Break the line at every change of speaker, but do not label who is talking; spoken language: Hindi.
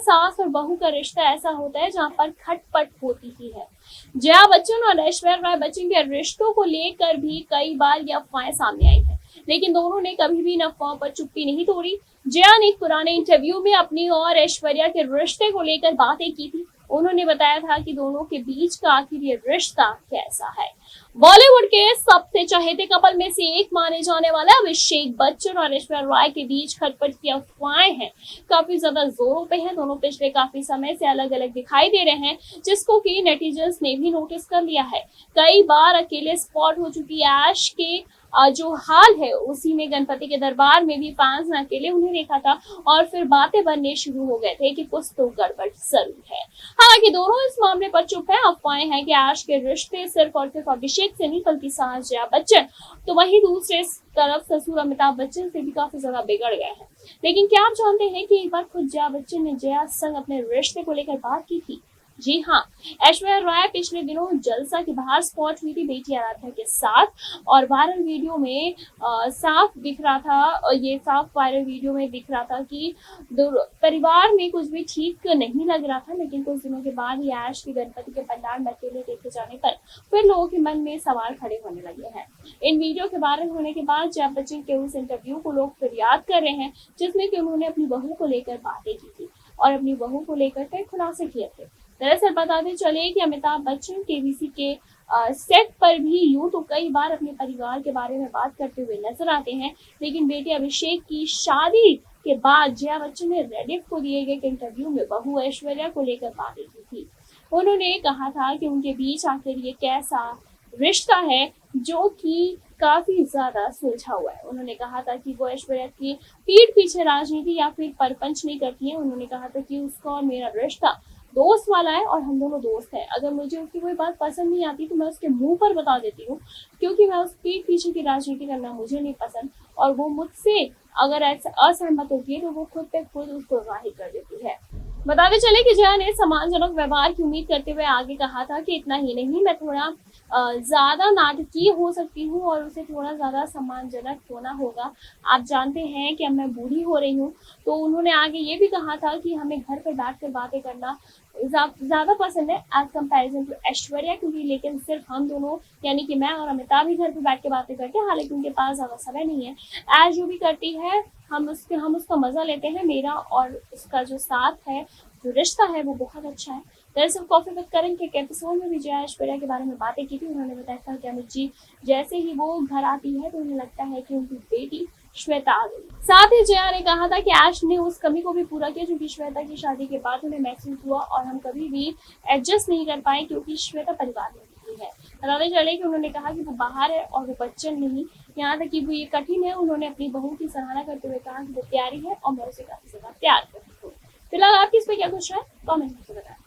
सास और बहू का रिश्ता ऐसा होता है जहां पर खटपट होती ही है। जया बच्चन और ऐश्वर्या राय बच्चन के रिश्तों को लेकर भी कई बार ये अफवाहें सामने आई हैं, लेकिन दोनों ने कभी भी इन अफवाहों पर चुप्पी नहीं तोड़ी। जया ने एक पुराने इंटरव्यू में अपनी और ऐश्वर्या के रिश्ते को लेकर बातें की थी। उन्होंने बताया था कि दोनों के बीच का आखिर ये रिश्ता कैसा है। बॉलीवुड के सबसे चहेते कपल में से एक माने जाने वाले अभिषेक बच्चन और ऐश्वर्या राय के बीच खटपट की अफवाहें हैं, काफी ज्यादा जोरों पे हैं। दोनों पिछले काफी समय से अलग अलग दिखाई दे रहे हैं, जिसको कि नेटिजन्स ने भी नोटिस कर लिया है। कई बार अकेले स्पॉट हो चुकी ऐश के जो हाल है उसी में गणपति के दरबार में भी फैंस ने अकेले उन्हें देखा था और फिर बातें बनने शुरू हो गए थे कि कुछ तो गड़बड़ जरूर है। हालांकि दोनों इस मामले पर चुप है। अफवाहें हैं कि ऐश के रिश्ते सिर्फ और सिर्फ अभिषेक से नहीं बल्कि सास जया बच्चन, तो वहीं दूसरे तरफ ससुर अमिताभ बच्चन से भी काफी ज्यादा बिगड़ गए हैं। लेकिन क्या आप जानते हैं कि एक बार खुद जया बच्चन ने जया संग अपने रिश्ते को लेकर बात की थी? जी हाँ, ऐश्वर्या राय पिछले दिनों जलसा के बाहर स्पॉट हुई थी बेटी आराध्या के साथ और वायरल वीडियो में साफ दिख रहा था, ये साफ वायरल वीडियो में दिख रहा था कि परिवार में कुछ भी ठीक नहीं लग रहा था। लेकिन कुछ दिनों के बाद ही ऐश के गणपति के पंडाल में अकेले देखे जाने पर फिर लोगों के मन में सवाल खड़े होने लगे हैं। इन वीडियो के वायरल होने के बाद जया बच्चन के उस इंटरव्यू को लोग फिर याद कर रहे हैं जिसमें कि उन्होंने अपनी बहू को लेकर बातें की थी और अपनी बहू को लेकर कई खुलासे किए थे। दरअसल बताते चले कि अमिताभ बच्चन केबीसी के सेट पर भी यूं तो कई बार अपने परिवार के बारे में बात करते हुए नजर आते हैं, लेकिन बेटे अभिषेक की शादी के बाद जया बच्चन ने रेडिफ को दिए गए इंटरव्यू में बहू ऐश्वर्या को लेकर बातें की थी। उन्होंने कहा था कि उनके बीच आखिर ये कैसा रिश्ता है जो कि काफी ज्यादा सुलझा हुआ है। उन्होंने कहा था कि वो ऐश्वर्या की पीठ पीछे राजनीति या फिर परपंच नहीं करती है। उन्होंने कहा था कि उसका और मेरा रिश्ता दोस्त वाला है और हम दोनों दोस्त हैं। अगर मुझे उसकी कोई बात पसंद नहीं आती तो मैं उसके मुंह पर बता देती हूँ, क्योंकि मैं उसके पीछे की राजनीति करना मुझे नहीं पसंद और वो मुझसे अगर ऐसा असहमत होती है तो वो खुद पे खुद उसको जाहिर कर देती है। बताते चले कि जया ने सम्मानजनक व्यवहार की उम्मीद करते हुए आगे कहा था कि इतना ही नहीं, मैं थोड़ा ज्यादा नाटकीय हो सकती हूँ और उसे थोड़ा ज्यादा सम्मानजनक होना होगा। आप जानते हैं कि अब मैं बूढ़ी हो रही हूँ। तो उन्होंने आगे ये भी कहा था कि हमें घर पर बैठकर बातें करना ज्यादा पसंद है एज कंपैरिजन टू ऐश्वर्या, क्योंकि लेकिन सिर्फ हम दोनों यानी कि मैं और अमिताभ ही घर पे बैठ के बातें करते हैं। हालांकि उनके पास ज्यादा समय नहीं है। ऐश जो भी करती है हम उसका मजा लेते हैं। मेरा और उसका जो साथ है, जो रिश्ता है, वो बहुत अच्छा है। दरअसल कॉफी विद करण के एपिसोड में भी जया ऐश्वर्या के बारे में बातें की थी। उन्होंने बताया था कि अमित जी जैसे ही वो घर आती है तो उन्हें लगता है कि उनकी बेटी श्वेता आ गई। साथ ही जया ने कहा था कि ऐश ने उस कमी को भी पूरा किया जो कि श्वेता की शादी के बाद उन्हें महसूस हुआ और हम कभी भी एडजस्ट नहीं कर पाए क्योंकि श्वेता परिवार में नहीं है। बताते चले कि उन्होंने कहा कि वो बाहर है और वो बच्चन नहीं, यहाँ तक कि वो ये कठिन है। उन्होंने अपनी बहू की सराहना करते हुए कहा कि वो प्यारी है और मैं उसे काफी ज्यादा प्यार करती हूँ। फिलहाल आपकी इस पर क्या कुछ है, कमेंट में बताएं।